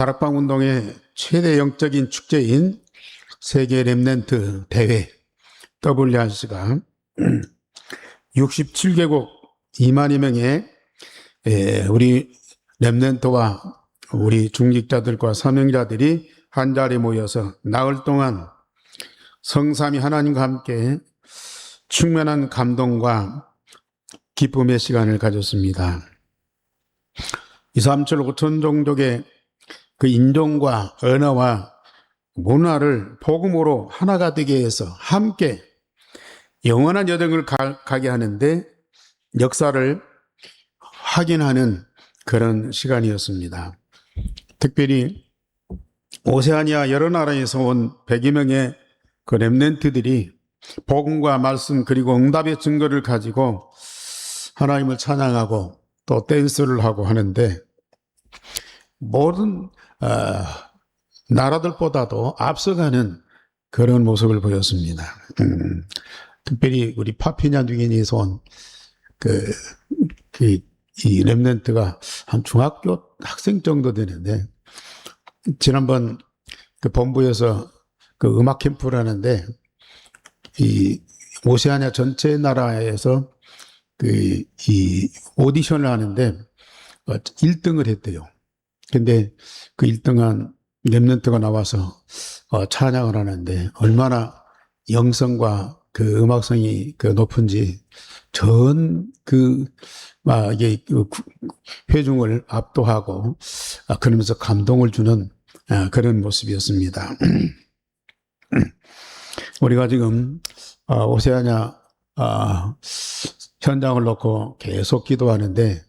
다락방 운동의 최대 영적인 축제인 세계 렘넌트 대회 WRC가 67개국 2만여 명의 우리 렘넌트와 우리 중직자들과 사명자들이 한자리에 모여서 나흘 동안 성삼위 하나님과 함께 충만한 감동과 기쁨의 시간을 가졌습니다. 237 5천 종족의 그 인종과 언어와 문화를 복음으로 하나가 되게 해서 함께 영원한 여정을 가게 하는데 역사를 확인하는 그런 시간이었습니다. 특별히 오세아니아 여러 나라에서 온 100여 명의 그 렘넌트들이 복음과 말씀 그리고 응답의 증거를 가지고 하나님을 찬양하고 또 댄스를 하고 하는데 모든 나라들보다도 앞서가는 그런 모습을 보였습니다. 특별히 우리 파푸아 뉴기니에서 온 이 렘넌트가 한 중학교 학생 정도 되는데 지난번 그 본부에서 그 음악 캠프를 하는데 이 오세아니아 전체 나라에서 이 오디션을 하는데 1등을 했대요. 근데 그 1등한 렘넌트가 나와서 찬양을 하는데 얼마나 영성과 그 음악성이 그 높은지 전 이게 회중을 압도하고 그러면서 감동을 주는 그런 모습이었습니다. 우리가 지금 오세아니아 현장을 놓고 계속 기도하는데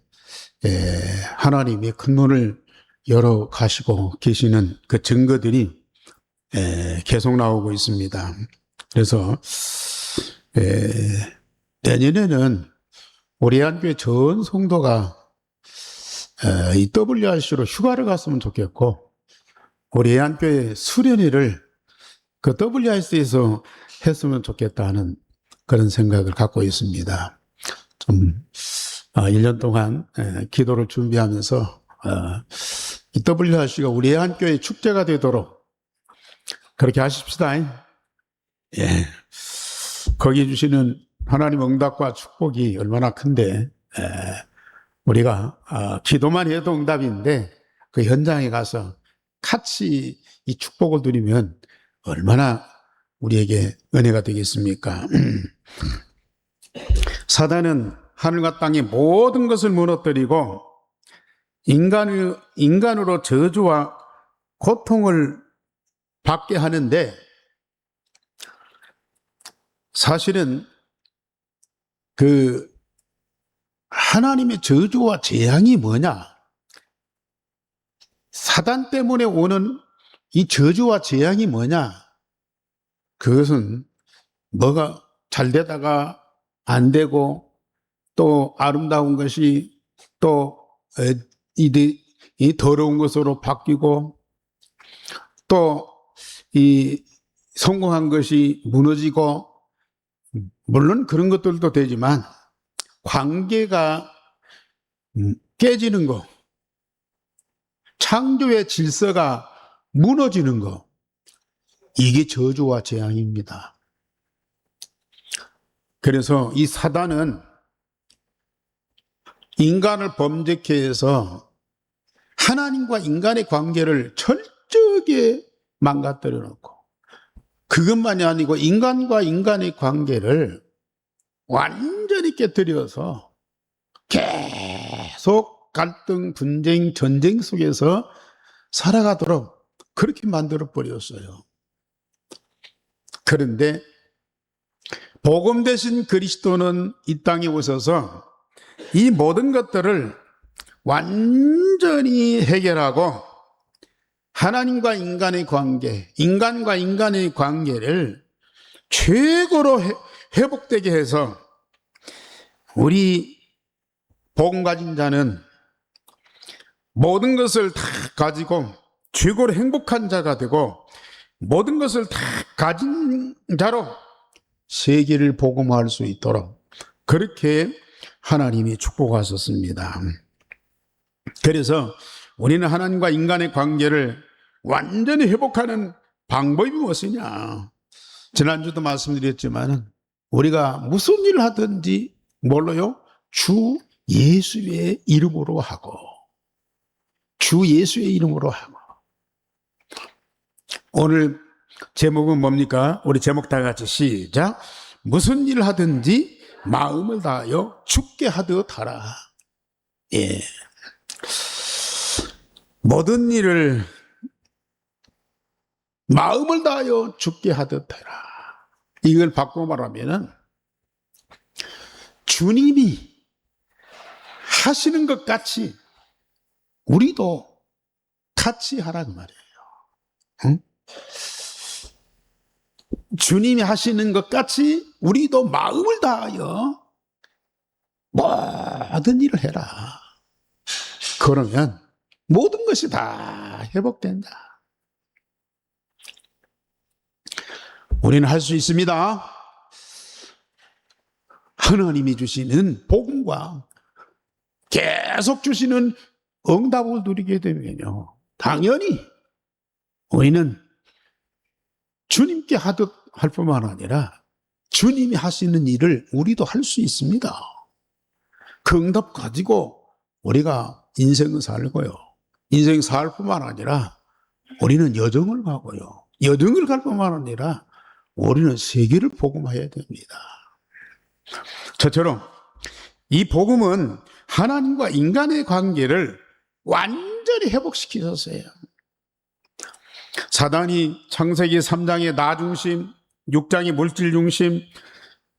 하나님이 큰 문을 열어 가시고 계시는 그 증거들이 계속 나오고 있습니다. 그래서 내년에는 우리 한교회 전 성도가 이 WRC로 휴가를 갔으면 좋겠고 우리 한교회 수련회를 그 WRC에서 했으면 좋겠다는 그런 생각을 갖고 있습니다. 좀 1년 동안 기도를 준비하면서 이 WRC가 우리 한교회 축제가 되도록 그렇게 하십시다. 예, 거기 주시는 하나님 응답과 축복이 얼마나 큰데 우리가 기도만 해도 응답인데 그 현장에 가서 같이 이 축복을 누리면 얼마나 우리에게 은혜가 되겠습니까? 사단은 하늘과 땅의 모든 것을 무너뜨리고 인간으로 저주와 고통을 받게 하는데 사실은 그 하나님의 저주와 재앙이 뭐냐? 사단 때문에 오는 이 저주와 재앙이 뭐냐? 그것은 뭐가 잘 되다가 안 되고 또 아름다운 것이 또 이 더러운 것으로 바뀌고 또 이 성공한 것이 무너지고 물론 그런 것들도 되지만 관계가 깨지는 거, 창조의 질서가 무너지는 거, 이게 저주와 재앙입니다. 그래서 이 사단은 인간을 범죄케 해서 하나님과 인간의 관계를 철저하게 망가뜨려 놓고 그것만이 아니고 인간과 인간의 관계를 완전히 깨뜨려서 계속 갈등, 분쟁, 전쟁 속에서 살아가도록 그렇게 만들어 버렸어요. 그런데 복음 대신 그리스도는 이 땅에 오셔서 이 모든 것들을 완전히 해결하고 하나님과 인간의 관계, 인간과 인간의 관계를 최고로 회복되게 해서 우리 복음 가진 자는 모든 것을 다 가지고 최고로 행복한 자가 되고 모든 것을 다 가진 자로 세계를 복음화할 수 있도록 그렇게 하나님이 축복하셨습니다. 그래서 우리는 하나님과 인간의 관계를 완전히 회복하는 방법이 무엇이냐? 지난주도 말씀드렸지만 우리가 무슨 일을 하든지 뭘로요? 주 예수의 이름으로 하고, 주 예수의 이름으로 하고. 오늘 제목은 뭡니까? 우리 제목 다 같이 시작. 무슨 일을 하든지 마음을 다하여 주께 하듯 하라. 예. 모든 일을 마음을 다하여 주께 하듯 해라. 이걸 바꿔 말하면은 주님이 하시는 것 같이 우리도 같이 하라는 말이에요. 응? 주님이 하시는 것 같이 우리도 마음을 다하여 모든 일을 해라. 그러면 모든 것이 다 회복된다. 우리는 할 수 있습니다. 하나님이 주시는 복음과 계속 주시는 응답을 누리게 되면요, 당연히 우리는 주님께 하듯 할 뿐만 아니라 주님이 하시는 일을 우리도 할 수 있습니다. 그 응답 가지고 우리가 인생을 살고요, 인생 살 뿐만 아니라 우리는 여정을 가고요, 여정을 갈 뿐만 아니라 우리는 세계를 복음해야 됩니다. 저처럼 이 복음은 하나님과 인간의 관계를 완전히 회복시키셨어요. 사단이 창세기 3장의 나 중심, 6장의 물질 중심,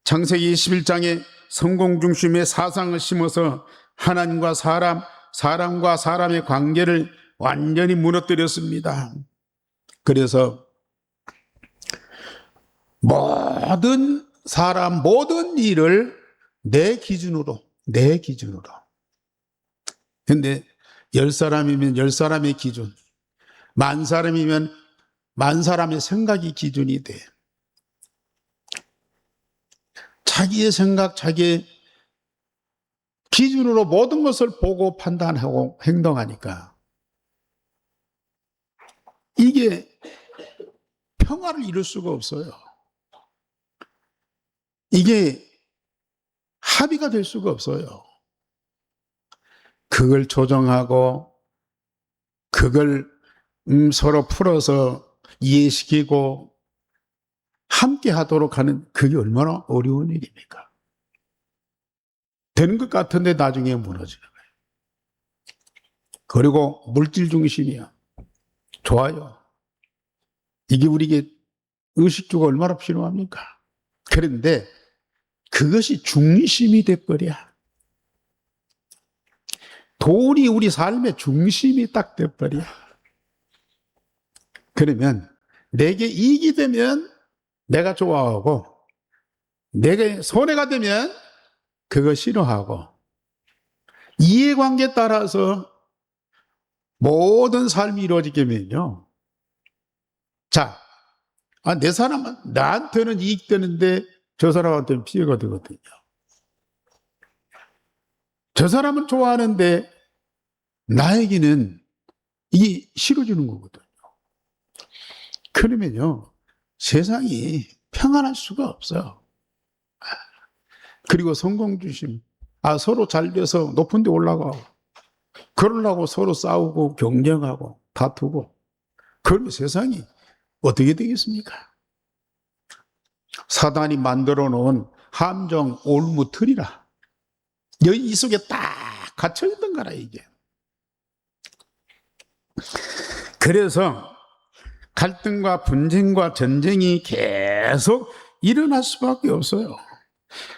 창세기 11장의 성공 중심의 사상을 심어서 하나님과 사람, 사람과 사람의 관계를 완전히 무너뜨렸습니다. 그래서 모든 사람, 모든 일을 내 기준으로. 근데 10사람이면 10사람의 기준, 10,000사람이면 10,000사람의 생각이 기준이 돼. 자기의 생각, 자기의 기준으로 모든 것을 보고 판단하고 행동하니까 이게 평화를 이룰 수가 없어요. 이게 합의가 될 수가 없어요. 그걸 조정하고 그걸 서로 풀어서 이해시키고 함께 하도록 하는, 그게 얼마나 어려운 일입니까? 되는 것 같은데 나중에 무너지는 거예요. 그리고 물질 중심이야. 좋아요. 이게 우리에게 의식주가 얼마나 필요합니까? 그런데 그것이 중심이 돼버려. 돈이 우리 삶의 중심이 딱 돼버려. 그러면 내게 이익이 되면 내가 좋아하고, 내게 손해가 되면 그거 싫어하고, 이해관계에 따라서 모든 삶이 이루어지게 되면요, 자, 내 사람은 나한테는 이익 되는데 저 사람한테는 피해가 되거든요. 저 사람은 좋아하는데 나에게는 이게 싫어지는 거거든요. 그러면요, 세상이 평안할 수가 없어요. 그리고 성공 중심, 서로 잘 돼서 높은 데 올라가고, 그러려고 서로 싸우고 경쟁하고 다투고, 그러면 세상이 어떻게 되겠습니까? 사단이 만들어 놓은 함정 올무틀이라, 이 속에 딱 갇혀있던 거라, 이게. 그래서 갈등과 분쟁과 전쟁이 계속 일어날 수밖에 없어요.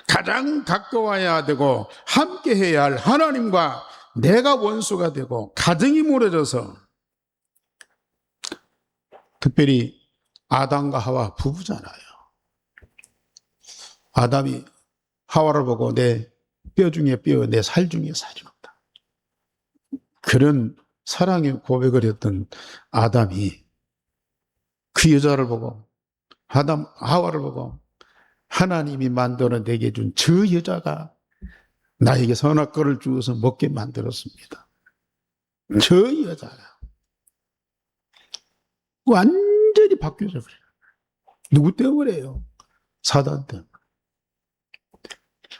가장 가까워야 되고 함께 해야 할 하나님과 내가 원수가 되고 가정이 무너져서, 특별히 아담과 하와 부부잖아요. 아담이 하와를 보고 내 뼈 중에 뼈, 내 살 중에 살이었다. 그런 사랑의 고백을 했던 아담이 그 여자를 보고, 하와를 보고, 하나님이 만들어 내게 준 저 여자가 나에게 선악과를 주어서 먹게 만들었습니다. 저 여자가 완전히 바뀌어져 버려요. 누구 때문에요? 사단 때문에.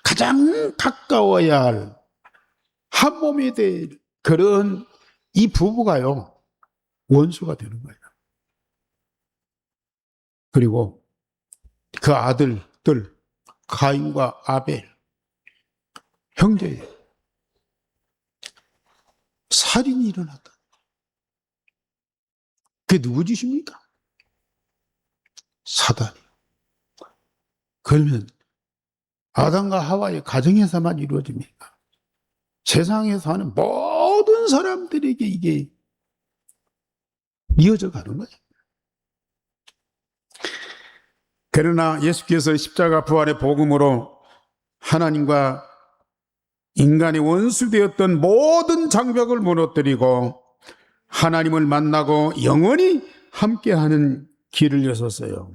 가장 가까워야 할 한 몸이 될 그런 이 부부가요, 원수가 되는 거예요. 그리고 그 아들들, 가인과 아벨, 형제예요. 살인이 일어났다. 그게 누구 짓입니까? 사단이. 그러면 아담과 하와의 가정에서만 이루어집니까? 세상에 사는 모든 사람들에게 이게 이어져 가는 거예요. 그러나 예수께서 십자가 부활의 복음으로 하나님과 인간의 원수되었던 모든 장벽을 무너뜨리고 하나님을 만나고 영원히 함께하는 길을 여셨어요.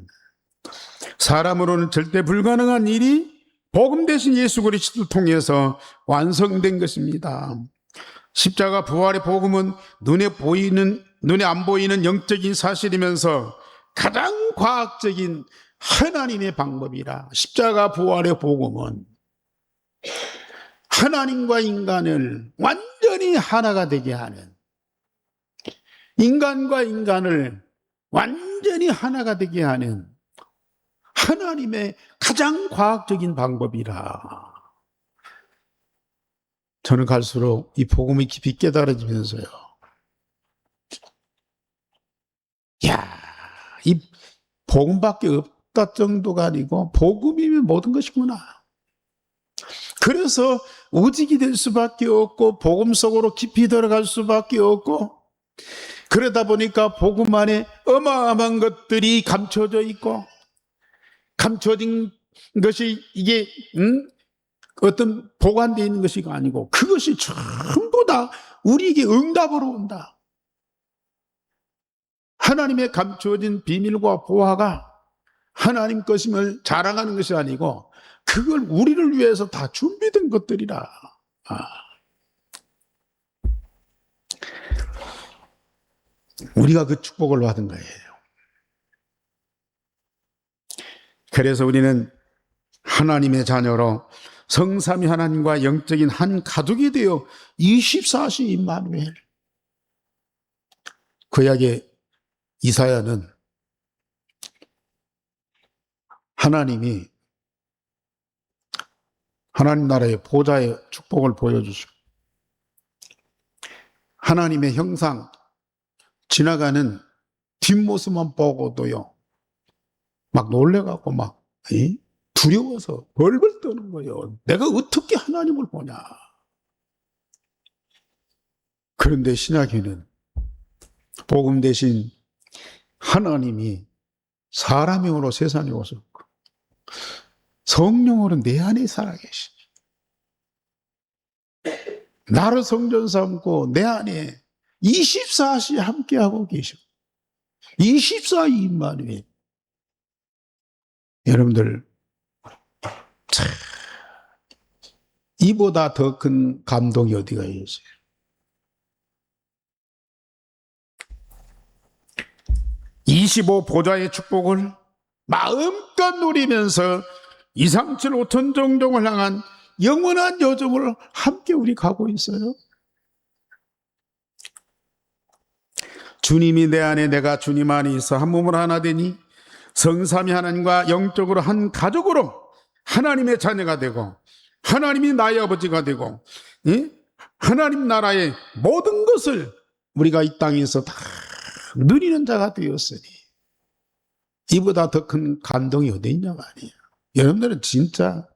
사람으로는 절대 불가능한 일이 복음 대신 예수 그리스도를 통해서 완성된 것입니다. 십자가 부활의 복음은 눈에 안 보이는 영적인 사실이면서 가장 과학적인 하나님의 방법이라. 십자가 부활의 복음은 하나님과 인간을 완전히 하나가 되게 하는, 인간과 인간을 완전히 하나가 되게 하는 하나님의 가장 과학적인 방법이라. 저는 갈수록 이 복음이 깊이 깨달아지면서요, 야, 이 복음밖에 없다 정도가 아니고 복음이면 모든 것이구나. 그래서 오직이 될 수밖에 없고 복음 속으로 깊이 들어갈 수밖에 없고, 그러다 보니까 복음 안에 어마어마한 것들이 감춰져 있고, 감춰진 것이 이게 어떤 보관되어 있는 것이 아니고 그것이 전부 다 우리에게 응답으로 온다. 하나님의 감추어진 비밀과 보화가 하나님 것임을 자랑하는 것이 아니고 그걸 우리를 위해서 다 준비된 것들이라. 우리가 그 축복을 받은 거예요. 그래서 우리는 하나님의 자녀로 성삼위 하나님과 영적인 한 가족이 되어 24시 임마누엘. 구약의 이사야는 하나님이 하나님 나라의 보좌의 축복을 보여주시고 하나님의 형상 지나가는 뒷모습만 보고도요 막 놀래갖고 막 두려워서 벌벌 떠는 거예요. 내가 어떻게 하나님을 보냐. 그런데 신약에는 복음 대신 하나님이 사람형으로 세상에 오셨고 성령으로 내 안에 살아계시니 나를 성전 삼고 내 안에 24시 함께하고 계시고 24시 임마누엘. 여러분들 이보다 더 큰 감동이 어디가 있어요? (25) 보좌의 축복을 마음껏 누리면서 237 5천 종족을 향한 영원한 여정을 함께 우리 가고 있어요. 주님이 내 안에 내가 주님 안에 있어 한 몸으로 하나 되니 성삼위 하나님과 영적으로 한 가족으로 하나님의 자녀가 되고 하나님이 나의 아버지가 되고 하나님 나라의 모든 것을 우리가 이 땅에서 다 누리는 자가 되었으니 이보다 더 큰 감동이 어디 있냐 말이에요. 여러분들은 진짜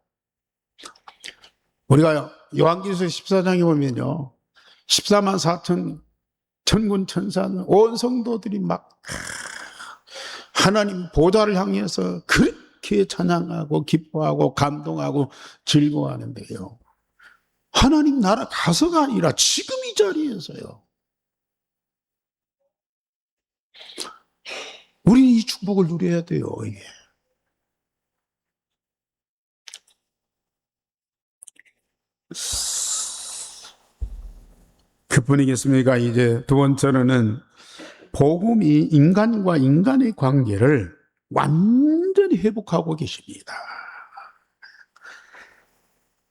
우리가 요한계시록 14장에 보면요 14만 4천 천군 천사는 온 성도들이 막 하나님 보좌를 향해서 그렇게 찬양하고 기뻐하고 감동하고 즐거워하는데요 하나님 나라 가서가 아니라 지금 이 자리에서요 우리는 이 축복을 누려야 돼요. 이게. 그 몇 분이겠습니까? 이제 두 번째로는 복음이 인간과 인간의 관계를 완전히 회복하고 계십니다.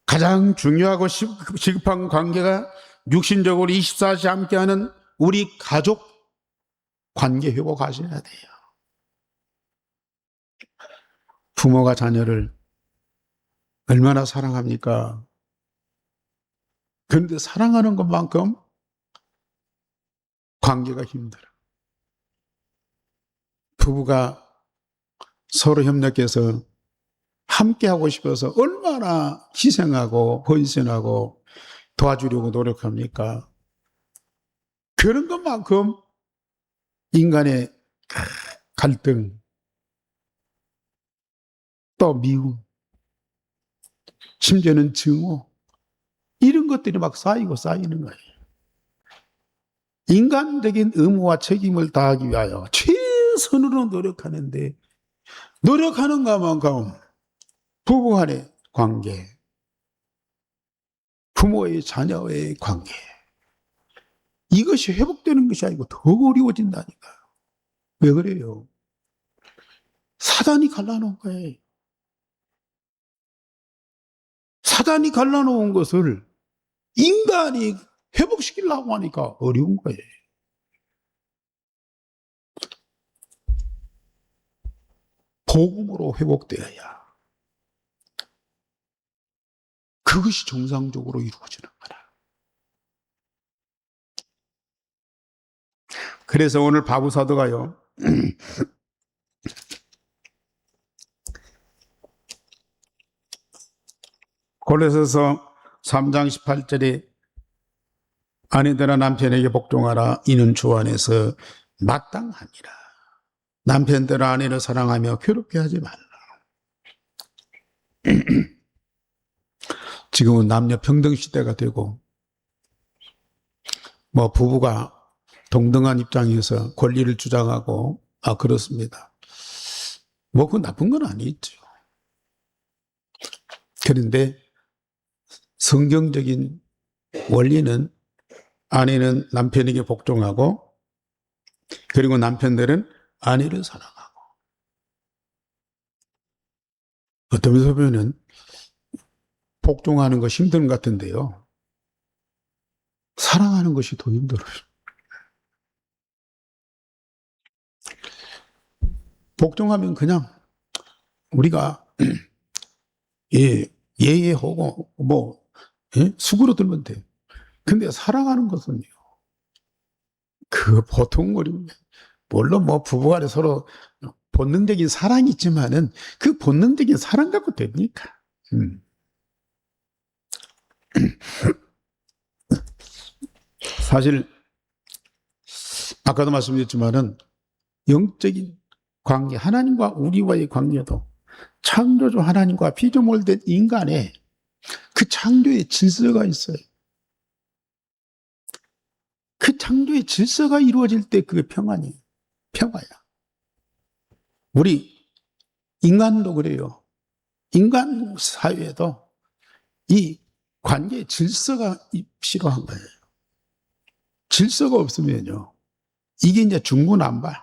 가장 중요하고 시급한 관계가 육신적으로 24시간 함께하는 우리 가족 관계 회복하셔야 돼요. 부모가 자녀를 얼마나 사랑합니까? 그런데 사랑하는 것만큼 관계가 힘들어. 부부가 서로 협력해서 함께 하고 싶어서 얼마나 희생하고 헌신하고 도와주려고 노력합니까? 그런 것만큼 인간의 갈등, 또 미움, 심지어는 증오, 이런 것들이 막 쌓이고 쌓이는 거예요. 인간적인 의무와 책임을 다하기 위하여 최선으로 노력하는데, 노력하는 것만큼 부부 간의 관계, 부모의 자녀의 관계, 이것이 회복되는 것이 아니고 더 어려워진다니까요. 왜 그래요? 사단이 갈라놓은 거예요. 사단이 갈라놓은 것을 인간이 회복시키려고 하니까 어려운 거예요. 복음으로 회복되어야 그것이 정상적으로 이루어지는 거라. 그래서 오늘 바보사도가요, 골로새서 3장 18절에 아내들아 남편에게 복종하라. 이는 주 안에서 마땅하니라. 남편들아 아내를 사랑하며 괴롭게 하지 말라. 지금은 남녀 평등 시대가 되고 부부가 동등한 입장에서 권리를 주장하고 그렇습니다. 그건 나쁜 건 아니죠. 그런데 성경적인 원리는 아내는 남편에게 복종하고, 그리고 남편들은 아내를 사랑하고. 어떤 면에서 보면 복종하는 것이 힘든 것 같은데요, 사랑하는 것이 더 힘들어요. 복종하면 그냥 우리가 예예하고 수그러들면 돼요. 근데 사랑하는 것은요, 그 보통 어려운데, 물론 부부간에 서로 본능적인 사랑이 있지만은 그 본능적인 사랑 갖고 됩니까? 사실 아까도 말씀드렸지만은 영적인 관계, 하나님과 우리와의 관계도 창조주 하나님과 피조물된 인간의 그 창조의 질서가 있어요. 그 창조의 질서가 이루어질 때 그게 평안이에요. 평화야. 우리 인간도 그래요. 인간 사회에도 이 관계의 질서가 필요한 거예요. 질서가 없으면요, 이게 이제 중구난발,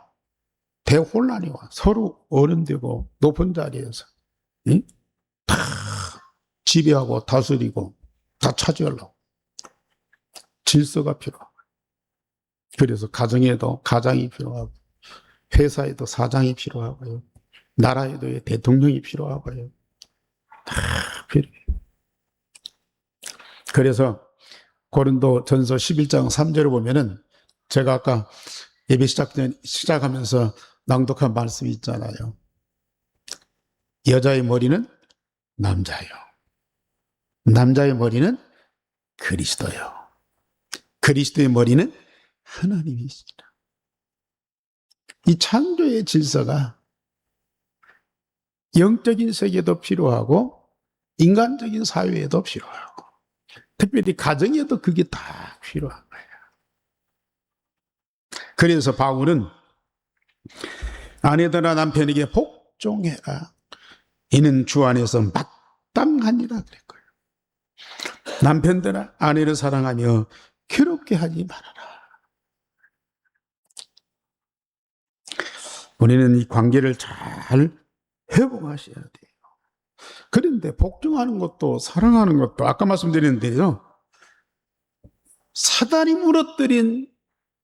대혼란이 와. 서로 어른되고 높은 자리에서 다 지배하고 다스리고 다 차지하려고. 질서가 필요하고, 그래서 가정에도 가장이 필요하고, 회사에도 사장이 필요하고요, 나라에도 대통령이 필요하고요. 다 필요해요. 그래서 고린도전서 11장 3절을 보면은, 제가 아까 예배 시작하면서 낭독한 말씀이 있잖아요. 여자의 머리는 남자요, 남자의 머리는 그리스도요, 그리스도의 머리는 하나님이시라. 이 창조의 질서가 영적인 세계도 필요하고 인간적인 사회에도 필요하고, 특별히 가정에도 그게 다 필요한 거예요. 그래서 바울은 아내들아 남편에게 복종해라. 이는 주 안에서 마땅하니라 그랬고요. 남편들아 아내를 사랑하며 괴롭게 하지 말아라. 우리는 이 관계를 잘 회복하셔야 돼요. 그런데 복종하는 것도 사랑하는 것도 아까 말씀드렸는데요. 사단이 무너뜨린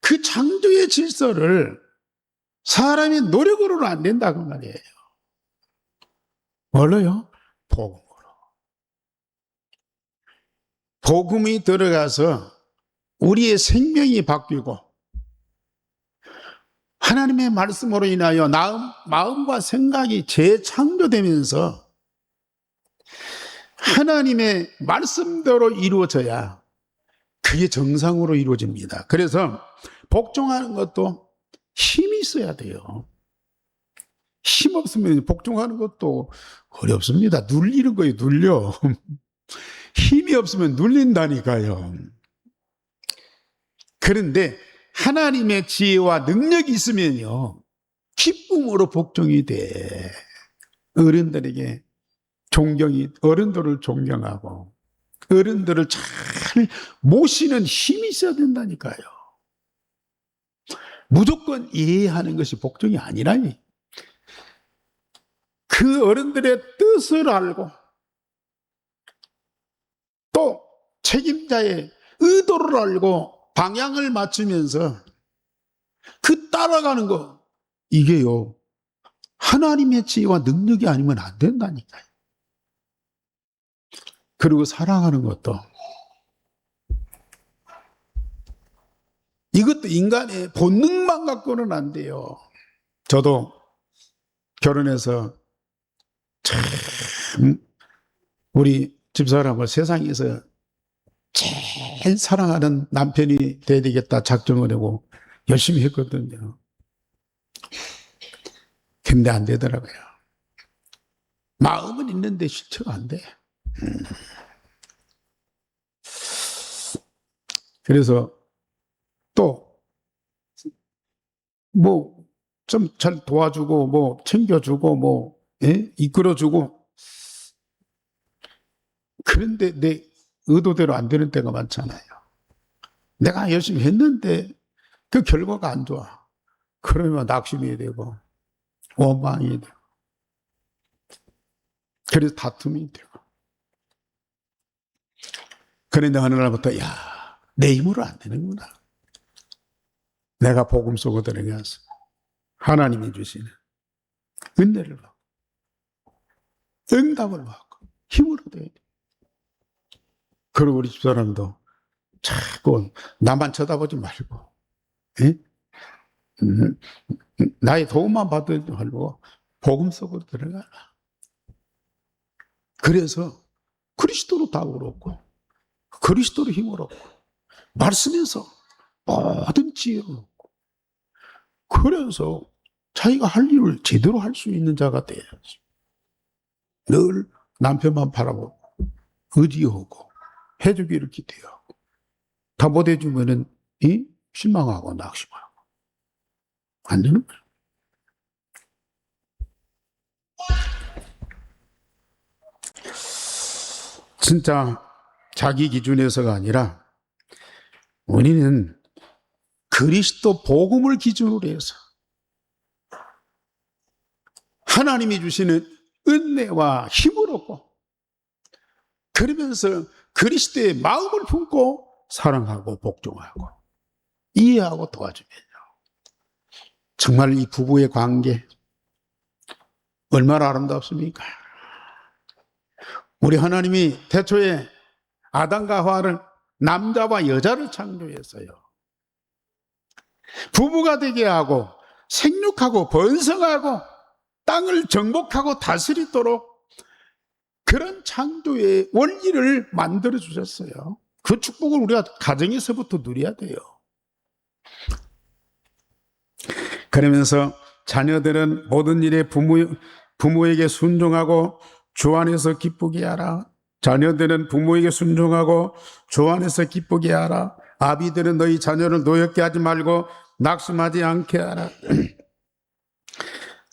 그 창조의 질서를 사람의 노력으로는 안 된다고 말이에요. 뭘로요? 복음으로. 복음이 들어가서 우리의 생명이 바뀌고 하나님의 말씀으로 인하여 마음과 생각이 재창조되면서 하나님의 말씀대로 이루어져야 그게 정상으로 이루어집니다. 그래서 복종하는 것도 힘이 있어야 돼요. 힘 없으면 복종하는 것도 어렵습니다. 눌리는 거예요, 눌려. 힘이 없으면 눌린다니까요. 그런데 하나님의 지혜와 능력이 있으면요, 기쁨으로 복종이 돼. 어른들에게 어른들을 존경하고 어른들을 잘 모시는 힘이 있어야 된다니까요. 무조건 이해하는 것이 복종이 아니라니. 그 어른들의 뜻을 알고 또 책임자의 의도를 알고 방향을 맞추면서 그 따라가는 거, 이게요, 하나님의 지혜와 능력이 아니면 안 된다니까요. 그리고 사랑하는 것도, 이것도 인간의 본능만 갖고는 안 돼요. 저도 결혼해서 참 우리 집사람을 세상에서 제일 사랑하는 남편이 돼야 되겠다 작정을 하고 열심히 했거든요. 근데 안 되더라고요. 마음은 있는데 실체가 안 돼. 그래서 또 뭐 좀 잘 도와주고 뭐 챙겨주고 뭐 이끌어주고, 그런데 내 의도대로 안 되는 때가 많잖아요. 내가 열심히 했는데 그 결과가 안 좋아. 그러면 낙심이 되고 원망이 되고, 그래서 다툼이 되고. 그런데 어느 날부터 내 힘으로 안 되는구나. 내가 복음 속으로 들어가서 하나님이 주시는 은혜를 받고 응답을 받고 힘으로 돼야 돼. 그리고 우리 집사람도 자꾸 나만 쳐다보지 말고 나의 도움만 받지 말고 복음 속으로 들어가라. 그래서 그리스도로 답을 얻고 그리스도로 힘을 얻고 말씀에서 모든 지혜를 얻고, 그래서 자기가 할 일을 제대로 할 수 있는 자가 돼야지. 늘 남편만 바라보고 의지하고 해주기를 기대하고 다 못해주면은 실망하고 낙심하고 안 되는 거예요. 진짜 자기 기준에서가 아니라 우리는 그리스도 복음을 기준으로 해서 하나님이 주시는 은혜와 힘을 얻고, 그러면서 그리스도의 마음을 품고 사랑하고 복종하고 이해하고 도와주면요, 정말 이 부부의 관계 얼마나 아름답습니까? 우리 하나님이 태초에 아담과 하와를, 남자와 여자를 창조했어요. 부부가 되게 하고 생육하고 번성하고 땅을 정복하고 다스리도록 그런 창조의 원리를 만들어 주셨어요. 그 축복을 우리가 가정에서부터 누려야 돼요. 그러면서 자녀들은 모든 일에 부모에게 순종하고 주 안에서 기쁘게 하라. 자녀들은 부모에게 순종하고 주 안에서 기쁘게 하라. 아비들은 너희 자녀를 노엽게 하지 말고 낙심하지 않게 하라.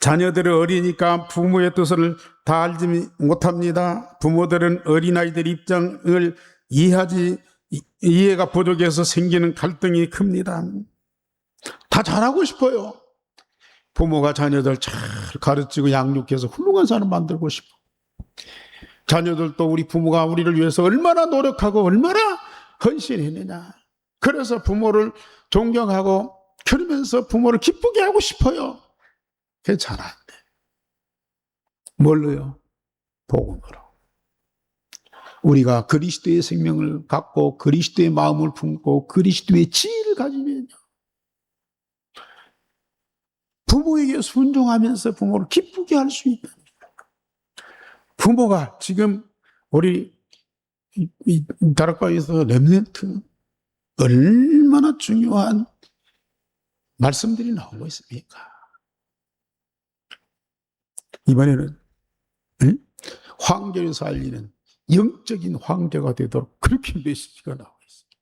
자녀들은 어리니까 부모의 뜻을 다 알지 못합니다. 부모들은 어린아이들 입장을 이해하지 이해가 부족해서 생기는 갈등이 큽니다. 다 잘하고 싶어요. 부모가 자녀들 잘 가르치고 양육해서 훌륭한 사람 만들고 싶어. 자녀들도 우리 부모가 우리를 위해서 얼마나 노력하고 얼마나 헌신했느냐. 그래서 부모를 존경하고 그러면서 부모를 기쁘게 하고 싶어요. 그게 잘 안 돼. 뭘로요? 복음으로. 우리가 그리스도의 생명을 갖고 그리스도의 마음을 품고 그리스도의 지혜를 가지면요. 부모에게 순종하면서 부모를 기쁘게 할 수 있다. 부모가 지금 우리 다락방에서 렘넌트 얼마나 중요한 말씀들이 나오고 있습니까? 이번에는 황제를 살리는 영적인 황제가 되도록 그렇게 메시지가 나오고 있습니다.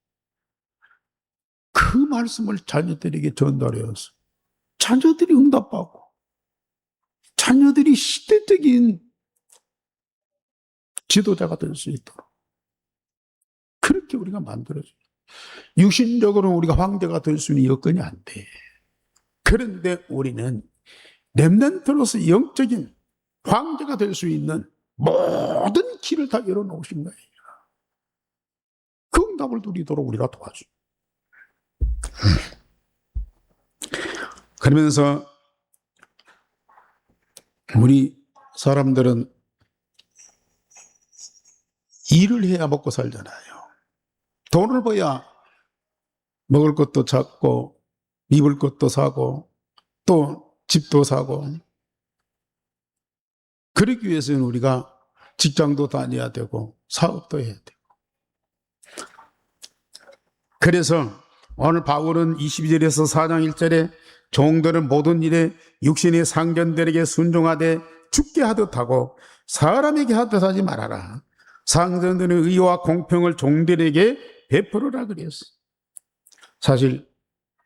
그 말씀을 자녀들에게 전달해서 자녀들이 응답하고 자녀들이 시대적인 지도자가 될 수 있도록 그렇게 우리가 만들어줘요. 육신적으로 우리가 황제가 될 수 있는 여건이 안 돼. 그런데 우리는 렘넌트로서 영적인 황제가 될 수 있는 모든 길을 다 열어놓으신 거예요. 그 응답을 누리도록 우리가 도와줘. 그러면서 우리 사람들은 일을 해야 먹고 살잖아요. 돈을 벌어야 먹을 것도 찾고 입을 것도 사고 또 집도 사고. 그러기 위해서는 우리가 직장도 다녀야 되고 사업도 해야 되고. 그래서 오늘 바울은 22절에서 4장 1절에 종들은 모든 일에 육신의 상전들에게 순종하되 죽게 하듯 하고 사람에게 하듯 하지 말아라. 상전들은 의와 공평을 종들에게 베풀으라 그랬어. 사실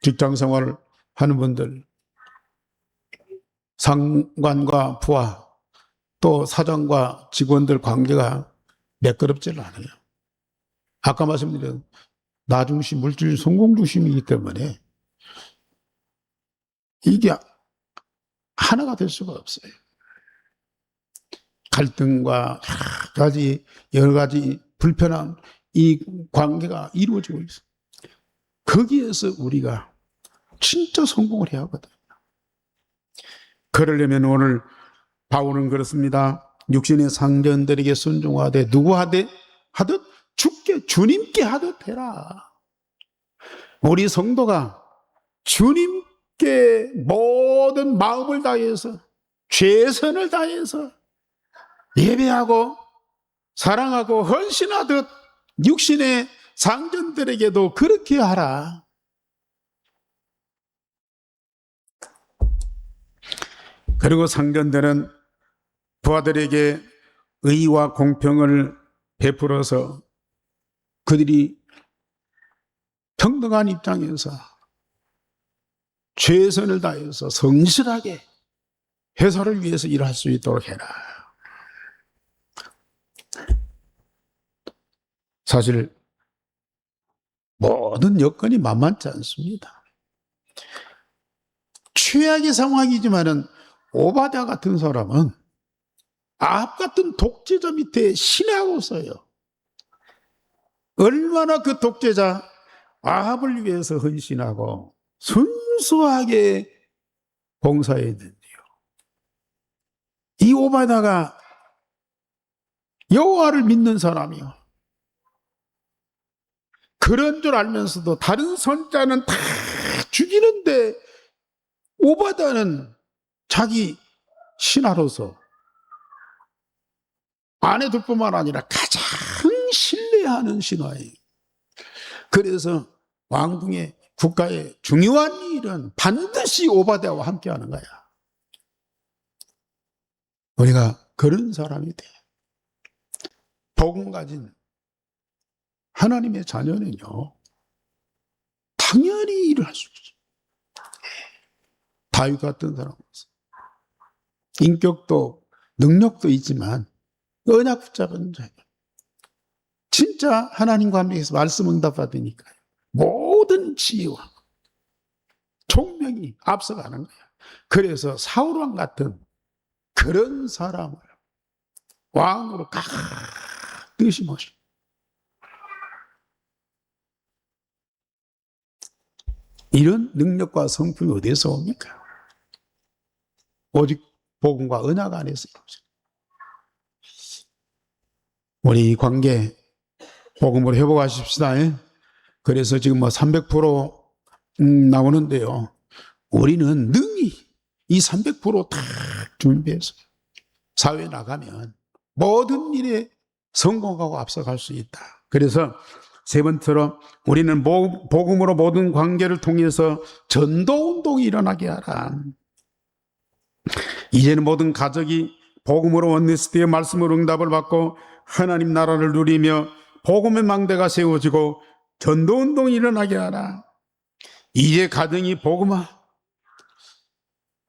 직장 생활을 하는 분들 상관과 부하 또 사장과 직원들 관계가 매끄럽지는 않아요. 아까 말씀드린 나중심, 물질 성공 중심이기 때문에 이게 하나가 될 수가 없어요. 갈등과 여러 가지 불편한 이 관계가 이루어지고 있어요. 거기에서 우리가 진짜 성공을 해야 하거든요. 그러려면 오늘 바울은 그렇습니다. 육신의 상전들에게 순종하되 누구 하듯 주께 주님께 하듯 해라. 우리 성도가 주님께 모든 마음을 다해서 최선을 다해서 예배하고 사랑하고 헌신하듯 육신의 상전들에게도 그렇게 하라. 그리고 상전들은 부하들에게 의와 공평을 베풀어서 그들이 평등한 입장에서 최선을 다해서 성실하게 회사를 위해서 일할 수 있도록 해라. 사실 모든 여건이 만만치 않습니다. 최악의 상황이지만은 오바댜 같은 사람은 아합 같은 독재자 밑에 신하로서요. 얼마나 그 독재자 아합을 위해서 헌신하고 순수하게 봉사했는데요. 이 오바댜가 여호와를 믿는 사람이요. 그런 줄 알면서도 다른 선자는 다 죽이는데 오바댜는 자기 신하로서 아내들뿐만 아니라 가장 신뢰하는 신하예요. 그래서 왕궁의 국가의 중요한 일은 반드시 오바댜와 함께하는 거야. 우리가 그런 사람이 돼. 복음 가진 하나님의 자녀는요, 당연히 일을 할 수 있죠. 다윗 같은 사람으로서 인격도 능력도 있지만 언약 붙잡은 자예요. 진짜 하나님과 함께해서 말씀 응답 받으니까 모든 지혜와 총명이 앞서가는 거야. 그래서 사울왕 같은 그런 사람을 왕으로 가득히 모셔. 이런 능력과 성품이 어디서 옵니까? 오직 복음과 언약 안에서 이루어져요. 우리 관계 복음으로 회복하십시다. 그래서 지금 300% 나오는데요. 우리는 능히 이 300%다 준비해서 사회에 나가면 모든 일에 성공하고 앞서갈 수 있다. 그래서 세 번째로 우리는 복음으로 모든 관계를 통해서 전도운동이 일어나게 하라. 이제는 모든 가족이 복음으로 원리스트의 말씀으로 응답을 받고 하나님 나라를 누리며 복음의 망대가 세워지고 전도운동이 일어나게 하라. 이제 가정이 복음화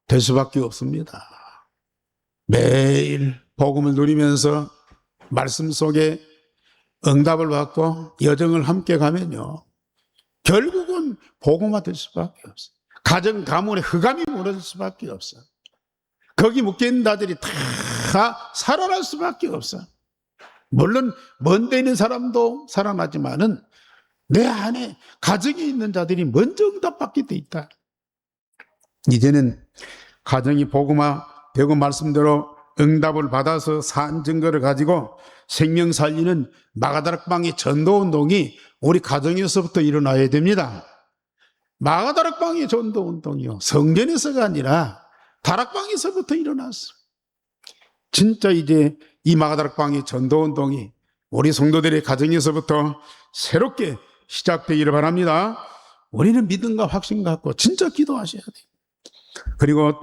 될 수밖에 없습니다. 매일 복음을 누리면서 말씀 속에 응답을 받고 여정을 함께 가면요, 결국은 복음화 될 수밖에 없어요. 가정 가문에 흑암이 무너질 수밖에 없어요. 거기 묶여있는 자들이 다 살아날 수밖에 없어. 물론 먼데 있는 사람도 살아나지만은 내 안에 가정에 있는 자들이 먼저 응답받게 돼 있다. 이제는 가정이 복음화 되고 말씀대로 응답을 받아서 산 증거를 가지고 생명 살리는 마가다락방의 전도운동이 우리 가정에서부터 일어나야 됩니다. 마가다락방의 전도운동이요, 성전에서가 아니라 다락방에서부터 일어났어. 진짜 이제 이 마가다락방의 전도운동이 우리 성도들의 가정에서부터 새롭게 시작되기를 바랍니다. 우리는 믿음과 확신 갖고 진짜 기도하셔야 돼요. 그리고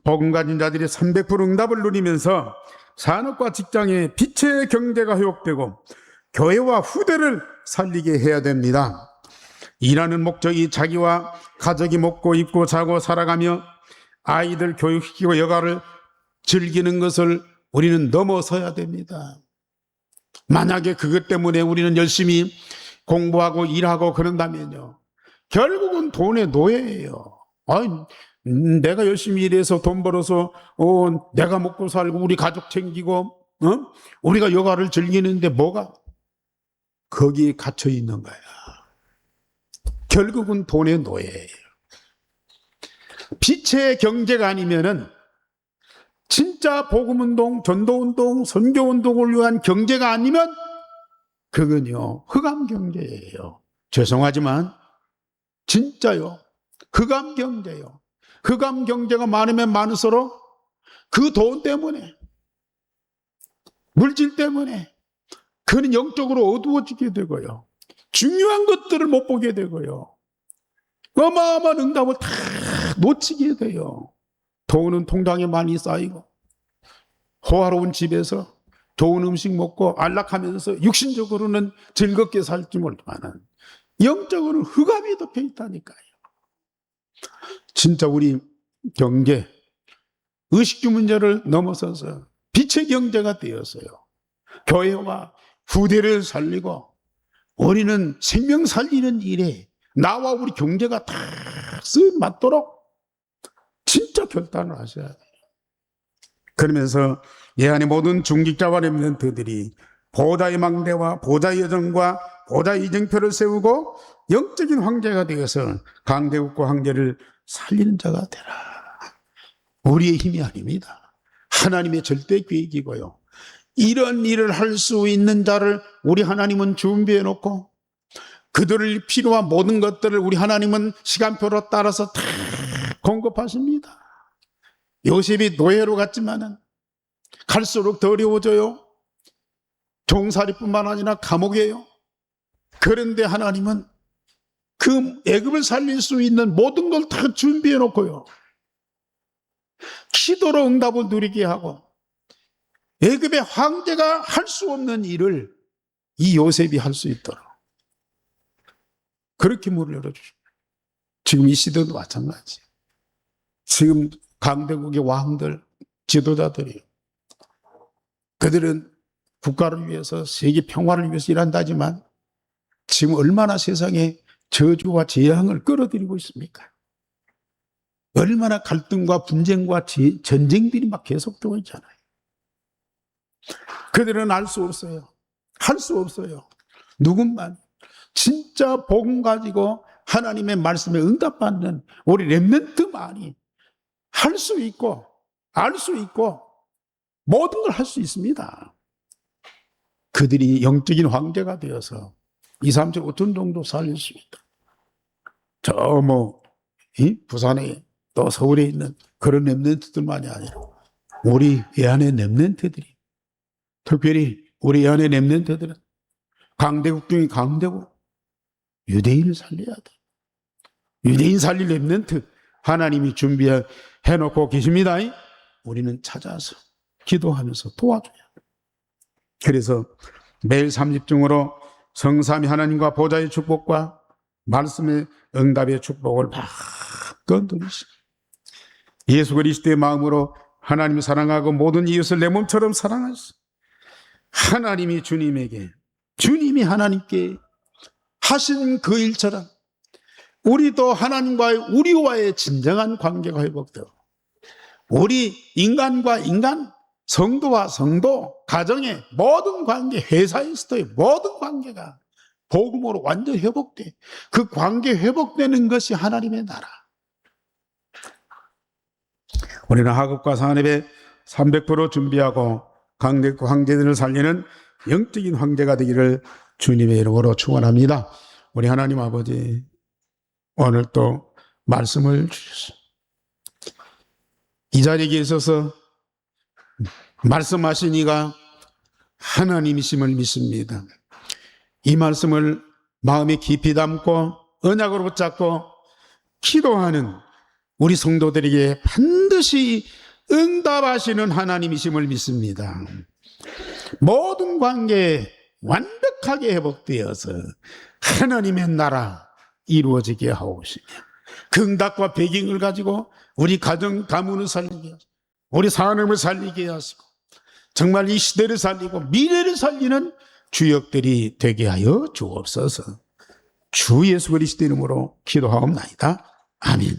복음 가진 자들이 300% 응답을 누리면서 산업과 직장의 빛의 경제가 회복되고 교회와 후대를 살리게 해야 됩니다. 일하는 목적이 자기와 가족이 먹고 입고 자고 살아가며 아이들 교육시키고 여가를 즐기는 것을 우리는 넘어서야 됩니다. 만약에 그것 때문에 우리는 열심히 공부하고 일하고 그런다면요, 결국은 돈의 노예예요. 아니, 내가 열심히 일해서 돈 벌어서 내가 먹고 살고 우리 가족 챙기고 우리가 여가를 즐기는데 뭐가 거기에 갇혀 있는 거야. 결국은 돈의 노예예요. 빛의 경제가 아니면은 진짜 복음운동, 전도운동, 선교운동을 위한 경제가 아니면 그건요, 흑암 경제예요. 죄송하지만 진짜요, 흑암 경제요. 흑암 경제가 많으면 많을수록 그 돈 때문에, 물질 때문에 그는 영적으로 어두워지게 되고요, 중요한 것들을 못 보게 되고요, 어마어마한 응답을 다 놓치게 돼요. 돈은 통장에 많이 쌓이고 호화로운 집에서 좋은 음식 먹고 안락하면서 육신적으로는 즐겁게 살지 못하는 영적으로는 흑암이 덮여 있다니까요. 진짜 우리 경제, 의식주 문제를 넘어서서 빛의 경제가 되었어요. 교회와 후대를 살리고 우리는 생명 살리는 일에 나와 우리 경제가 다 쓰임 맞도록 진짜 결단을 하셔야 돼요. 그러면서 이 안에 모든 중직자와 렘넌트들이 보좌의 망대와 보좌의 여정과 보좌의 이정표를 세우고 영적인 황제가 되어서 강대국과 황제를 살리는 자가 되라. 우리의 힘이 아닙니다. 하나님의 절대 계획이고요. 이런 일을 할 수 있는 자를 우리 하나님은 준비해 놓고 그들을 필요한 모든 것들을 우리 하나님은 시간표로 따라서 다 공급하십니다. 요셉이 노예로 갔지만은 갈수록 더 어려워져요. 종살이뿐만 아니라 감옥이에요. 그런데 하나님은 그 애굽을 살릴 수 있는 모든 걸 다 준비해 놓고요, 기도로 응답을 누리게 하고 애굽의 황제가 할 수 없는 일을 이 요셉이 할 수 있도록 그렇게 문을 열어주십니다. 지금 이 시대도 마찬가지. 지금 강대국의 왕들, 지도자들이 그들은 국가를 위해서, 세계 평화를 위해서 일한다지만 지금 얼마나 세상에 저주와 재앙을 끌어들이고 있습니까? 얼마나 갈등과 분쟁과 전쟁들이 막 계속되고 있잖아요. 그들은 알 수 없어요. 할 수 없어요. 누군만 진짜 복음 가지고 하나님의 말씀에 응답받는 우리 렘넌트만이 할 수 있고 알 수 있고 모든 걸 할 수 있습니다. 그들이 영적인 황제가 되어서 2, 3천, 5천 정도 살릴 수 있다. 부산에 또 서울에 있는 그런 렘넌트들만이 아니라 우리 예안의 렘넌트들이, 특별히 우리 예안의 렘넌트들은 강대국 중에 강대국 유대인을 살려야 돼. 유대인 살릴 렘넌트 하나님이 준비해 놓고 계십니다. 우리는 찾아서 기도하면서 도와줘야 돼. 그래서 매일 30중으로 성삼위 하나님과 보좌의 축복과 말씀의 응답의 축복을 마음껏 누리시고 예수 그리스도의 마음으로 하나님을 사랑하고 모든 이웃을 내 몸처럼 사랑하시고 하나님이 주님이 하나님께 하신 그 일처럼 우리도 우리와의 진정한 관계가 회복되고 우리 인간과 인간, 성도와 성도, 가정의 모든 관계, 회사에서의 모든 관계가 복음으로 완전히 회복돼. 그 관계 회복되는 것이 하나님의 나라. 우리는 학업과 산업에 300% 준비하고 강대국 황제들을 살리는 영적인 황제가 되기를 주님의 이름으로 축원합니다. 우리 하나님 아버지, 오늘 또 말씀을 주셨습니다. 이 자리에 있어서 말씀하신 이가 하나님이심을 믿습니다. 이 말씀을 마음에 깊이 담고 언약으로 붙잡고 기도하는 우리 성도들에게 반드시 응답하시는 하나님이심을 믿습니다. 모든 관계에 완벽하게 회복되어서 하나님의 나라 이루어지게 하옵시며 그 응답과 배경을 가지고 우리 가정, 가문을 살리게 하시고 우리 산업을 살리게 하시고 정말 이 시대를 살리고 미래를 살리는 주역들이 되게 하여 주옵소서. 주 예수 그리스도 이름으로 기도하옵나이다. 아멘.